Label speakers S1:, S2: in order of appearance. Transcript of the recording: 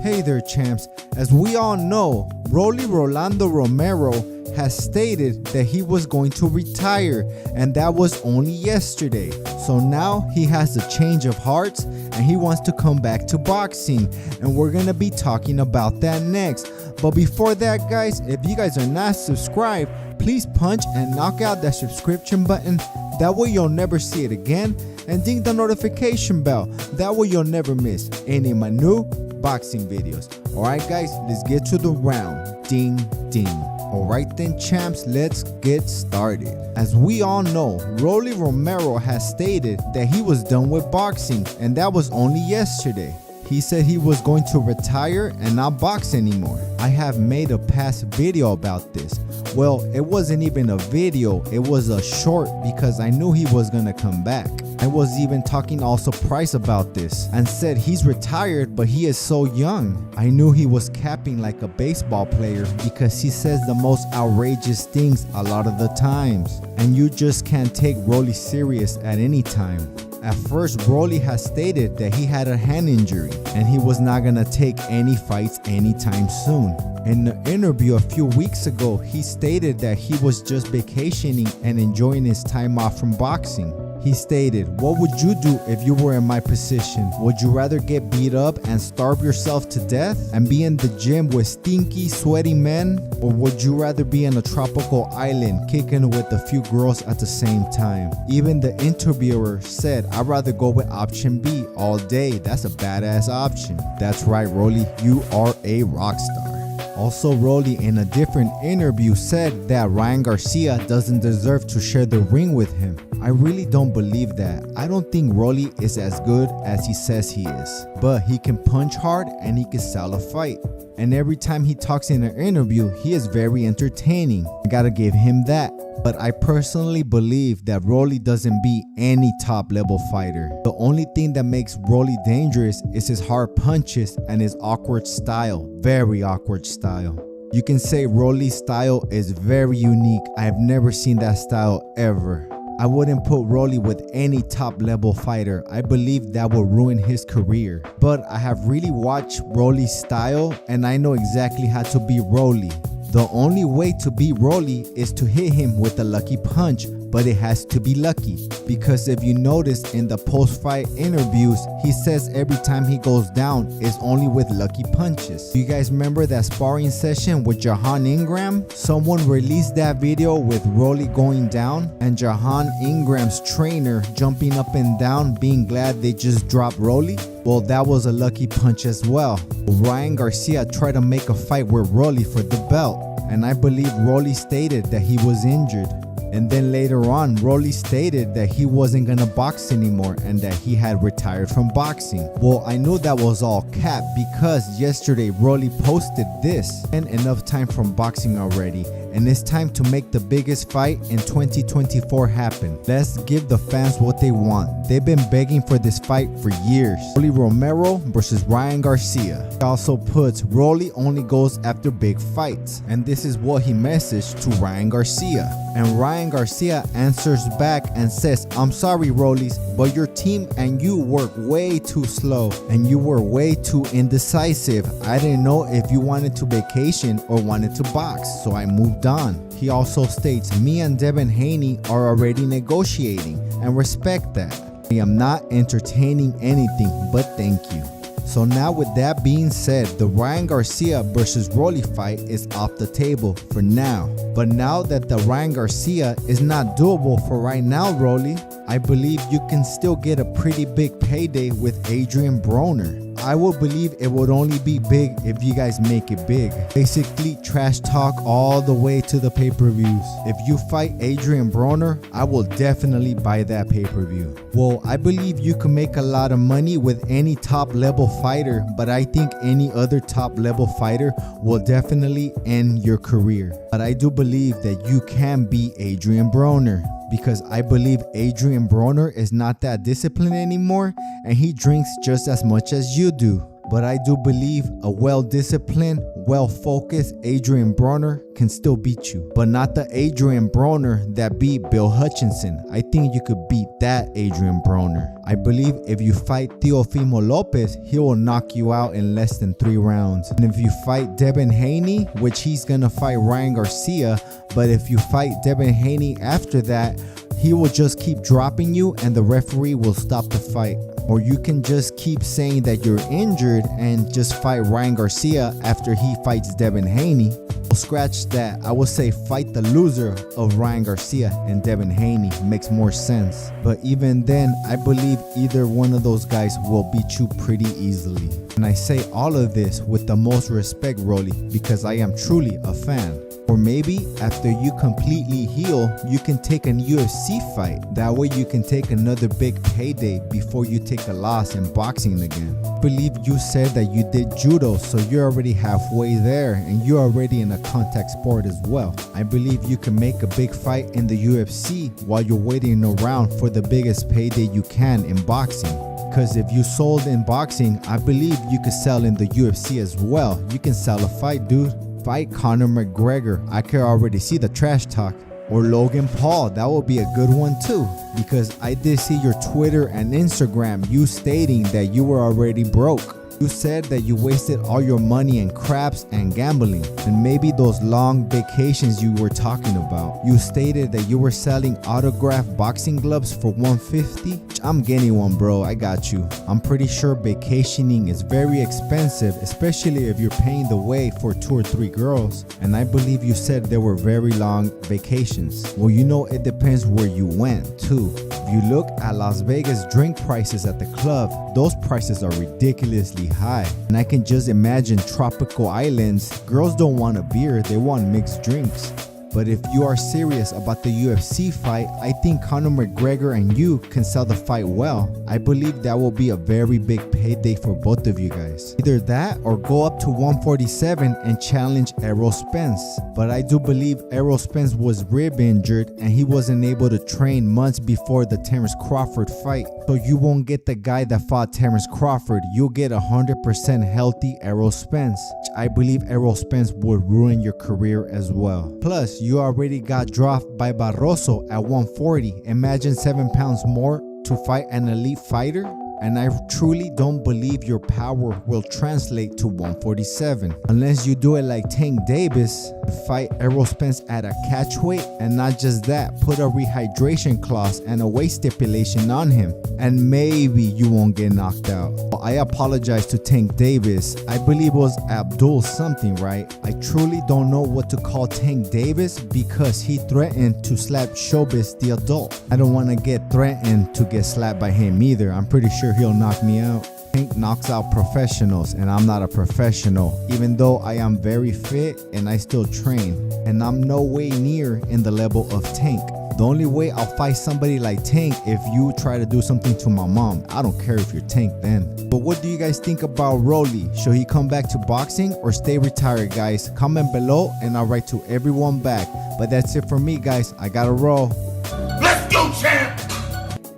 S1: Hey there champs, as we all know, Rolando Romero has stated that he was going to retire, and that was only yesterday. So now he has a change of hearts and he wants to come back to boxing, and we're gonna be talking about that next. But before that guys, if you guys are not subscribed, please punch and knock out that subscription button. That way you'll never see it again, and ding the notification bell. That way you'll never miss any of my new boxing videos. Alright guys, let's get to the round. Ding ding. Alright then champs, let's get started. As we all know, Rollie Romero has stated that he was done with boxing, and that was only yesterday. He said he was going to retire and not box anymore. I have made a past video about this. Well, it wasn't even a video, it was a short because I knew he was gonna come back. I was even talking also Price about this and said he's retired but he is so young. I knew he was capping like a baseball player because he says the most outrageous things a lot of the times. And you just can't take Rollie serious at any time. At first, Rollie has stated that he had a hand injury and he was not gonna take any fights anytime soon. In an interview a few weeks ago, he stated that he was just vacationing and enjoying his time off from boxing. He stated, "What would you do if you were in my position? Would you rather get beat up and starve yourself to death and be in the gym with stinky, sweaty men? Or would you rather be in a tropical island kicking with a few girls at the same time?" Even the interviewer said, "I'd rather go with option B all day. That's a badass option." That's right, Rollie, you are a rock star. Also, Rollie in a different interview said that Ryan Garcia doesn't deserve to share the ring with him. I really don't believe that. I don't think Rollie is as good as he says he is. But he can punch hard and he can sell a fight. And every time he talks in an interview, he is very entertaining. I gotta give him that. But I personally believe that Rollie doesn't beat any top level fighter. The only thing that makes Rollie dangerous is his hard punches and his awkward style. Very awkward style. You can say Rollie's style is very unique. I have never seen that style ever. I wouldn't put Rollie with any top level fighter. I believe that would ruin his career. But I have really watched Rollie's style and I know exactly how to beat Rollie. The only way to beat Rollie is to hit him with a lucky punch, but it has to be lucky. Because if you notice in the post-fight interviews, he says every time he goes down is only with lucky punches. You guys remember that sparring session with Jahan Ingram? Someone released that video with Rollie going down and Jahan Ingram's trainer jumping up and down, being glad they just dropped Rollie. Well, that was a lucky punch as well. Ryan Garcia tried to make a fight with Rollie for the belt, and I believe Rollie stated that he was injured. And then later on, Rollie stated that he wasn't gonna box anymore and that he had retired from boxing. Well, I knew that was all cap because yesterday Rollie posted this. And enough time from boxing already, and it's time to make the biggest fight in 2024 happen. Let's give the fans what they want. They've been begging for this fight for years. Rollie Romero versus Ryan Garcia. He also puts Rollie only goes after big fights, and this is what he messaged to Ryan Garcia. And Ryan Garcia answers back and says, "I'm sorry Rollies, but your team and you work way too slow and you were way too indecisive. I didn't know if you wanted to vacation or wanted to box, so I moved on." He also states, "Me and Devin Haney are already negotiating and respect that. I am not entertaining anything, but thank you." So now with that being said, the Ryan Garcia versus Rollie fight is off the table for now. But now that the Ryan Garcia is not doable for right now, Rollie, I believe you can still get a pretty big payday with Adrian Broner. I would believe it would only be big if you guys make it big. Basically trash talk all the way to the pay-per-views. If you fight Adrian Broner, I will definitely buy that pay-per-view. Well, I believe you can make a lot of money with any top level fighter, but I think any other top level fighter will definitely end your career. But I do believe that you can beat Adrian Broner, because I believe Adrian Broner is not that disciplined anymore and he drinks just as much as you do. But I do believe a well-disciplined, well-focused Adrian Broner can still beat you. But not the Adrian Broner that beat Bill Hutchinson. I think you could beat that Adrian Broner. I believe if you fight Teofimo Lopez, he will knock you out in less than 3 rounds. And if you fight Devin Haney, which he's gonna fight Ryan Garcia, but if you fight Devin Haney after that, he will just keep dropping you and the referee will stop the fight. Or you can just keep saying that you're injured and just fight Ryan Garcia after he fights Devin Haney. Scratch that. I would say fight the loser of Ryan Garcia and Devin Haney. Makes more sense. But even then, I believe either one of those guys will beat you pretty easily. And I say all of this with the most respect, Rollie, because I am truly a fan. Or maybe after you completely heal, you can take an UFC fight. That way you can take another big payday before you take a loss in boxing again. I believe you said that you did judo, so you're already halfway there and you're already in a contact sport as well. I believe you can make a big fight in the UFC while you're waiting around for the biggest payday you can in boxing. Because if you sold in boxing, I believe you could sell in the UFC as well. You can sell a fight, dude. Fight Conor McGregor. I can already see the trash talk. Or Logan Paul. That would be a good one too. Because I did see your Twitter and Instagram, you stating that you were already broke. You said that you wasted all your money in craps and gambling, and maybe those long vacations you were talking about. You stated that you were selling autographed boxing gloves for $150. I'm getting one, bro. I got you. I'm pretty sure vacationing is very expensive, especially if you're paying the way for 2 or 3 girls. And I believe you said there were very long vacations. Well, you know, it depends where you went too. If you look at Las Vegas drink prices at the club, those prices are ridiculously high. And I can just imagine tropical islands. Girls don't want a beer, they want mixed drinks. But if you are serious about the UFC fight, I think Conor McGregor and you can sell the fight well. I believe that will be a very big payday for both of you guys. Either that or go up to 147 and challenge Errol Spence. But I do believe Errol Spence was rib injured and he wasn't able to train months before the Terence Crawford fight. So you won't get the guy that fought Terence Crawford. You'll get 100% healthy Errol Spence. I believe Errol Spence would ruin your career as well. Plus, you already got dropped by Barroso at 140. Imagine 7 pounds more to fight an elite fighter. And I truly don't believe your power will translate to 147. Unless you do it like Tank Davis, fight Errol Spence at a catch weight, and not just that, put a rehydration clause and a weight stipulation on him, and maybe you won't get knocked out. I apologize to Tank Davis. I believe it was Abdul something, right? I truly don't know what to call Tank Davis because he threatened to slap Showbiz the adult. I don't want to get threatened to get slapped by him either. I'm pretty sure he'll knock me out. Tank knocks out professionals and I'm not a professional, even though I am very fit and I still train, and I'm no way near in the level of Tank. The only way I'll fight somebody like Tank if you try to do something to my mom. I don't care if you're Tank then. But what do you guys think about Rollie? Should he come back to boxing or stay retired, guys? Comment below and I'll write to everyone back. But that's it for me, guys. I gotta roll.
S2: Let's go, champ!